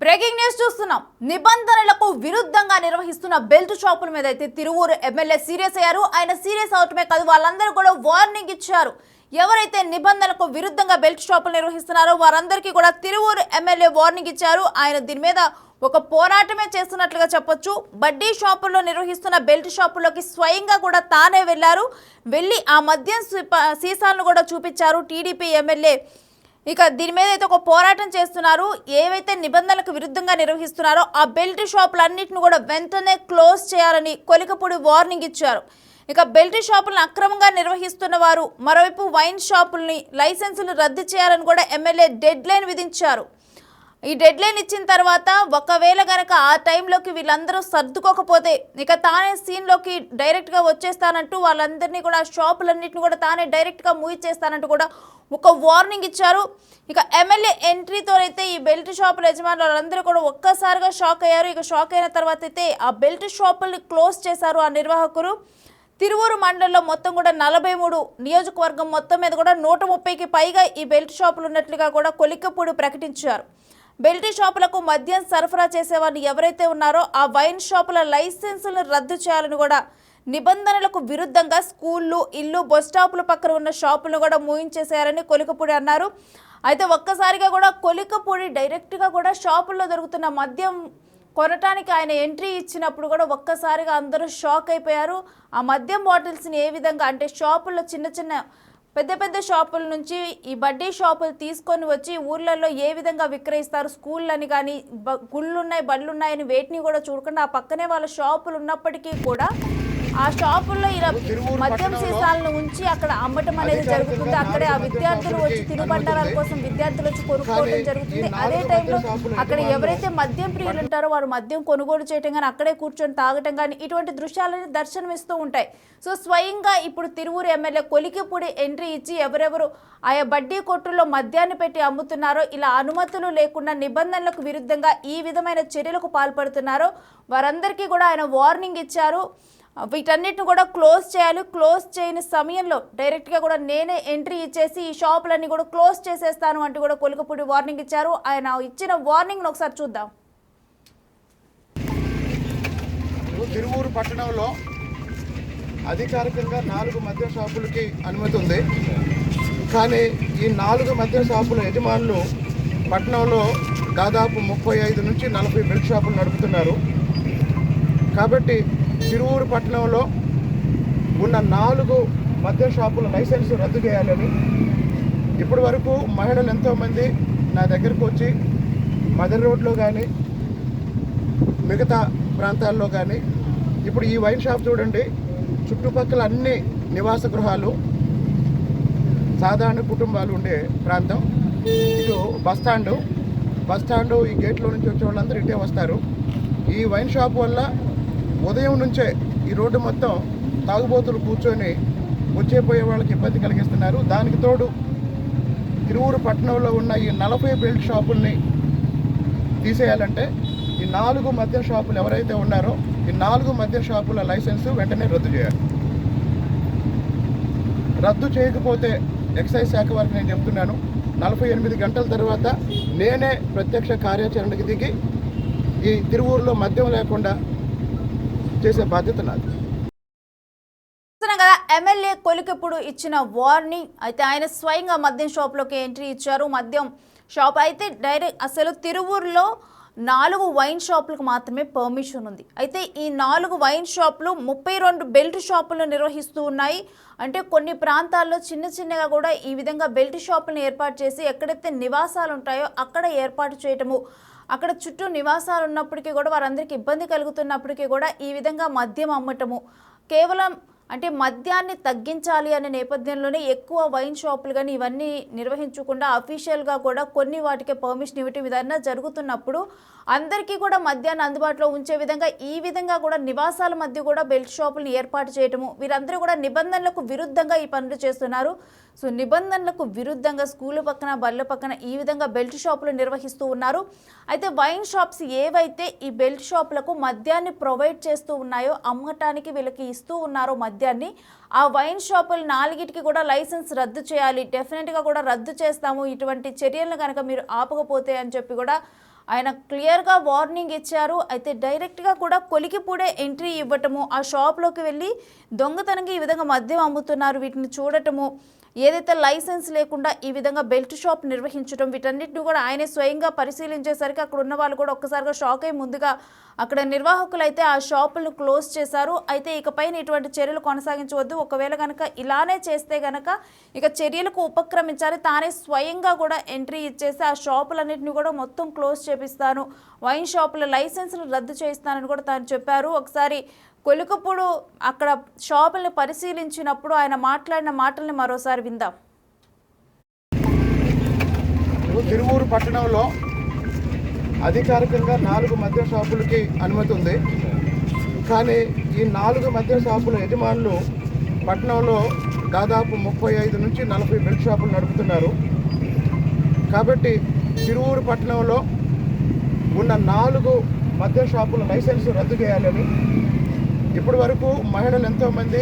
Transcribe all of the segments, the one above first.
Breaking news చూస్తున్నాం. నిబంధనలకు విరుద్ధంగా నిర్వహిస్తున్న బెల్ట్ షాపుల మీద అయితే తిరువూరు ఎమ్మెల్యే సీరియస్ అయ్యారు. ఆయన సీరియస్ అవటమే కాదు, వాళ్ళందరూ కూడా వార్నింగ్ ఇచ్చారు. ఎవరైతే నిబంధనలకు విరుద్ధంగా బెల్ట్ షాపులు నిర్వహిస్తున్నారో వారందరికీ కూడా తిరువూరు ఎమ్మెల్యే వార్నింగ్ ఇచ్చారు. ఆయన దీని మీద ఒక పోరాటమే చేస్తున్నట్లుగా చెప్పొచ్చు. బడ్డీ షాపుల్లో నిర్వహిస్తున్న బెల్ట్ షాపుల్లోకి స్వయంగా కూడా తానే వెళ్ళి ఆ మద్యం సీసాలను కూడా చూపించారు టీడీపీ ఎమ్మెల్యే. ఇక దీని మీద అయితే ఒక పోరాటం చేస్తున్నారు. ఏవైతే నిబంధనలకు విరుద్ధంగా నిర్వహిస్తున్నారో ఆ బెల్ట్ షాపులన్నింటిని కూడా వెంటనే క్లోజ్ చేయాలని కొలికపూడి వార్నింగ్ ఇచ్చారు. ఇక బెల్ట్ షాపులను అక్రమంగా నిర్వహిస్తున్న వారు, మరోవైపు వైన్ షాపుల్ని లైసెన్సులు రద్దు చేయాలని కూడా ఎమ్మెల్యే డెడ్ లైన్ విధించారు. ఈ డెడ్ లైన్ ఇచ్చిన తర్వాత ఒకవేళ కనుక ఆ టైంలోకి వీళ్ళందరూ సర్దుకోకపోతే ఇక తానే సీన్లోకి డైరెక్ట్గా వచ్చేస్తానంటూ వాళ్ళందరినీ కూడా షాపులన్నింటినీ కూడా తానే డైరెక్ట్గా మూయిచ్చేస్తానంటూ కూడా ఒక వార్నింగ్ ఇచ్చారు. ఇక ఎమ్మెల్యే ఎంట్రీతో అయితే ఈ బెల్ట్ షాపుల యజమానులు వాళ్ళందరూ కూడా ఒక్కసారిగా షాక్ అయ్యారు. ఇక షాక్ అయిన తర్వాత అయితే ఆ బెల్ట్ షాపుల్ని క్లోజ్ చేశారు ఆ నిర్వాహకులు. తిరువూరు మండలంలో మొత్తం కూడా 43 నియోజకవర్గం మొత్తం మీద కూడా 130కి పైగా ఈ బెల్ట్ షాపులు ఉన్నట్లుగా కూడా కొలికపూడి ప్రకటించారు. బెల్ట్ షాపులకు మద్యం సరఫరా చేసేవాళ్ళు ఎవరైతే ఉన్నారో ఆ వైన్ షాపుల లైసెన్సులను రద్దు చేయాలని కూడా నిబంధనలకు విరుద్ధంగా స్కూళ్ళు, ఇల్లు, బస్ స్టాపుల పక్కన ఉన్న షాపులను కూడా మూయించేశారని కొలికపూడి అన్నారు. అయితే ఒక్కసారిగా కూడా కొలికపూడి డైరెక్ట్గా కూడా షాపుల్లో దొరుకుతున్న మద్యం కొనటానికి ఆయన ఎంట్రీ ఇచ్చినప్పుడు కూడా ఒక్కసారిగా అందరూ షాక్ అయిపోయారు. ఆ మద్యం బాటిల్స్ని ఏ విధంగా అంటే షాపుల్లో పెద్ద పెద్ద షాపుల నుంచి ఈ బడ్డీ షాపులు తీసుకొని వచ్చి ఊర్లలో ఏ విధంగా విక్రయిస్తారు, స్కూళ్ళని కానీ గుళ్ళున్నాయి, బళ్ళున్నాయని వేటిని కూడా చూడకుండా ఆ పక్కనే వాళ్ళ షాపులు ఉన్నప్పటికీ కూడా ఆ షాపుల్లో ఇలా మద్యం సీసాలను ఉంచి అక్కడ అమ్మటం అనేది జరుగుతుంది. అక్కడే ఆ విద్యార్థులు వచ్చి తినుబండారాల కోసం విద్యార్థులు వచ్చి కొనుక్కోవడం జరుగుతుంది. అదే టైంలో అక్కడ ఎవరైతే మద్యం ప్రియులు ఉంటారో వారు మద్యం కొనుగోలు చేయటం కానీ అక్కడే కూర్చొని తాగటం కానీ ఇటువంటి దృశ్యాలని దర్శనమిస్తూ ఉంటాయి. సో స్వయంగా ఇప్పుడు తిరువూరు ఎమ్మెల్యే కొలికపూడి ఎంట్రీ ఇచ్చి ఎవరెవరు ఆయా బడ్డీ కొట్టుల్లో మద్యాన్ని పెట్టి అమ్ముతున్నారో, ఇలా అనుమతులు లేకుండా నిబంధనలకు విరుద్ధంగా ఈ విధమైన చర్యలకు పాల్పడుతున్నారో వారందరికీ కూడా ఆయన వార్నింగ్ ఇచ్చారు. వీటన్నిటిని కూడా క్లోజ్ చేయాలి. క్లోజ్ చేయని సమయంలో డైరెక్ట్గా కూడా నేనే ఎంట్రీ ఇచ్చేసి ఈ షాపులన్నీ కూడా క్లోజ్ చేసేస్తాను అంటూ కూడా కొలికపూడి వార్నింగ్ ఇచ్చారు. ఆయన ఇచ్చిన వార్నింగ్ను ఒకసారి చూద్దాం. తిరువూరు పట్టణంలో అధికారికంగా 4 మద్యం షాపులకి అనుమతి ఉంది. కానీ ఈ 4 మద్యం షాపుల యజమానులు పట్టణంలో దాదాపు 35 నుంచి 40 బెల్ట్ షాపులు నడుపుతున్నారు. కాబట్టి తిరువూరు పట్టణంలో ఉన్న 4 మద్యం షాపుల లైసెన్సు రద్దు చేయాలని ఇప్పటి వరకు మహిళలు ఎంతోమంది నా దగ్గరకు వచ్చి మదర్ రోడ్లో కానీ మిగతా ప్రాంతాల్లో కానీ, ఇప్పుడు ఈ వైన్ షాప్ చూడండి, చుట్టుపక్కల అన్ని నివాస గృహాలు, సాధారణ కుటుంబాలు ఉండే ప్రాంతం. ఇటు బస్టాండు ఈ గేట్లో నుంచి వచ్చే వాళ్ళందరూ ఇటే వస్తారు. ఈ వైన్ షాప్ వల్ల ఉదయం నుంచే ఈ రోడ్డు మొత్తం తాగుబోతులు కూర్చొని వచ్చేపోయే వాళ్ళకి ఇబ్బంది కలిగిస్తున్నారు. దానికి తోడు తిరువూరు పట్టణంలో ఉన్న ఈ 40 బెల్ట్ షాపుల్ని తీసేయాలంటే ఈ 4 మద్యం షాపులు ఎవరైతే ఉన్నారో ఈ 4 మద్యం షాపుల లైసెన్సు వెంటనే రద్దు చేయాలి. రద్దు చేయకపోతే ఎక్సైజ్ శాఖ వారికి నేను చెప్తున్నాను, 48 గంటల తర్వాత నేనే ప్రత్యక్ష కార్యాచరణకు దిగి ఈ తిరువూరులో మద్యం లేకుండా చేసే బాధ్యత నాది. ఎమ్మెల్యే కొలికపూడి ఇచ్చిన వార్నింగ్ అయితే ఆయన స్వయంగా మద్యం షాప్లోకి ఎంట్రీ ఇచ్చారు. మద్యం షాప్ అయితే డైరెక్ట్ అసలు తిరువూరులో 4 వైన్ షాపులకు మాత్రమే పర్మిషన్ ఉంది. అయితే ఈ 4 వైన్ షాపులు 32 బెల్ట్ షాపులను నిర్వహిస్తూ ఉన్నాయి. అంటే కొన్ని ప్రాంతాల్లో చిన్నగా కూడా ఈ విధంగా బెల్ట్ షాపులను ఏర్పాటు చేసి ఎక్కడైతే నివాసాలు ఉంటాయో అక్కడ ఏర్పాటు చేయటము, అక్కడ చుట్టూ నివాసాలు ఉన్నప్పటికీ కూడా వారందరికీ ఇబ్బంది కలుగుతున్నప్పటికీ కూడా ఈ విధంగా మద్యం అమ్మటము, కేవలం అంటే మద్యాన్ని తగ్గించాలి అనే నేపథ్యంలోనే ఎక్కువ వైన్ షాపులు కానీ ఇవన్నీ నిర్వహించకుండా అఫీషియల్గా కూడా కొన్ని వాటికి పర్మిషన్ ఇవ్వటం విధంగా జరుగుతున్నప్పుడు అందరికీ కూడా మద్యాన్ని అందుబాటులో ఉంచే విధంగా ఈ విధంగా కూడా నివాసాల మధ్య కూడా బెల్ట్ షాపులను ఏర్పాటు చేయటము, వీరందరూ కూడా నిబంధనలకు విరుద్ధంగా ఈ పనులు చేస్తున్నారు. సో నిబంధనలకు విరుద్ధంగా స్కూల్ పక్కన, బళ్ళ పక్కన ఈ విధంగా బెల్ట్ షాపులు నిర్వహిస్తూ ఉన్నారు. అయితే వైన్ షాప్స్ ఏవైతే ఈ బెల్ట్ షాపులకు మద్యాన్ని ప్రొవైడ్ చేస్తూ ఉన్నాయో, అమ్మటానికి వీళ్ళకి ఇస్తూ ఉన్నారో మద్యాన్ని, ఆ వైన్ షాపులు 4కి కూడా లైసెన్స్ రద్దు చేయాలి, డెఫినెట్గా కూడా రద్దు చేస్తాము ఇటువంటి చర్యలను కనుక మీరు ఆపకపోతే అని చెప్పి కూడా ఆయన క్లియర్గా వార్నింగ్ ఇచ్చారు. అయితే డైరెక్ట్గా కూడా కొలికిపూడే ఎంట్రీ ఇవ్వటము, ఆ షాప్లోకి వెళ్ళి దొంగతనంగా ఈ విధంగా మద్యం అమ్ముతున్నారు వీటిని చూడటము, ఏదైతే లైసెన్స్ లేకుండా ఈ విధంగా బెల్ట్ షాప్ నిర్వహించడం, వీటన్నిటిని కూడా ఆయనే స్వయంగా పరిశీలించేసరికి అక్కడ ఉన్న వాళ్ళు కూడా ఒక్కసారిగా షాక్ అయ్యి ముందుగా అక్కడ నిర్వాహకులు అయితే ఆ షాపులను క్లోజ్ చేశారు. అయితే ఇకపైన ఇటువంటి చర్యలు కొనసాగించవద్దు, ఒకవేళ కనుక ఇలానే చేస్తే గనక ఇక చర్యలకు ఉపక్రమించాలి, తానే స్వయంగా కూడా ఎంట్రీ ఇచ్చేసి ఆ షాపులన్నింటినీ కూడా మొత్తం క్లోజ్ చేపిస్తాను, వైన్ షాపుల లైసెన్సులు రద్దు చేయిస్తానని కూడా తాను చెప్పారు. ఒకసారి కొలికపూడు అక్కడ షాపుల్ని పరిశీలించినప్పుడు ఆయన మాట్లాడిన మాటల్ని మరోసారి విందాం. తిరువూరు పట్టణంలో అధికారికంగా 4 మద్యం షాపులకి అనుమతి ఉంది. కానీ ఈ 4 మద్యం షాపుల యజమానులు పట్టణంలో దాదాపు 35 నుంచి 40 బెల్ట్ షాపులు నడుపుతున్నారు. కాబట్టి తిరువూరు పట్టణంలో ఉన్న 4 మద్యం షాపుల లైసెన్స్ రద్దు చేయాలని ఇప్పటి వరకు మహిళలు ఎంతోమంది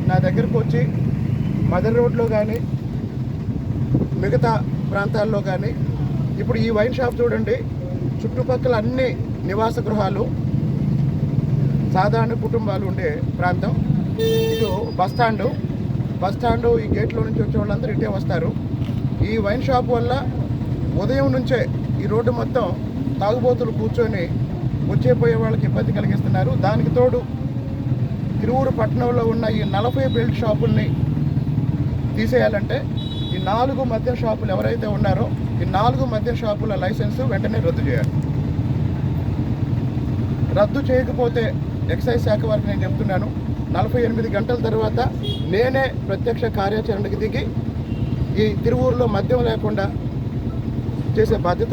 నా దగ్గరకు వచ్చి మదర్ రోడ్లో కానీ మిగతా ప్రాంతాల్లో కానీ, ఇప్పుడు ఈ వైన్ షాప్ చూడండి, చుట్టుపక్కల అన్ని నివాస గృహాలు, సాధారణ కుటుంబాలు ఉండే ప్రాంతం. ఇటు బస్టాండు ఈ గేట్లో నుంచి వచ్చే వాళ్ళందరూ ఇటే వస్తారు. ఈ వైన్ షాప్ వల్ల ఉదయం నుంచే ఈ రోడ్డు మొత్తం తాగుబోతులు కూర్చొని వచ్చేపోయే వాళ్ళకి ఇబ్బంది కలిగిస్తున్నారు. దానికి తోడు తిరువూరు పట్టణంలో ఉన్న ఈ 40 బెల్ట్ షాపుల్ని తీసేయాలంటే ఈ 4 మద్యం షాపులు ఎవరైతే ఉన్నారో ఈ 4 మద్యం షాపుల లైసెన్సు వెంటనే రద్దు చేయాలి. రద్దు చేయకపోతే ఎక్సైజ్ శాఖ వారికి నేను చెప్తున్నాను, 48 గంటల తర్వాత నేనే ప్రత్యక్ష కార్యాచరణకు దిగి ఈ తిరువూరులో మద్యం లేకుండా చేసే బాధ్యత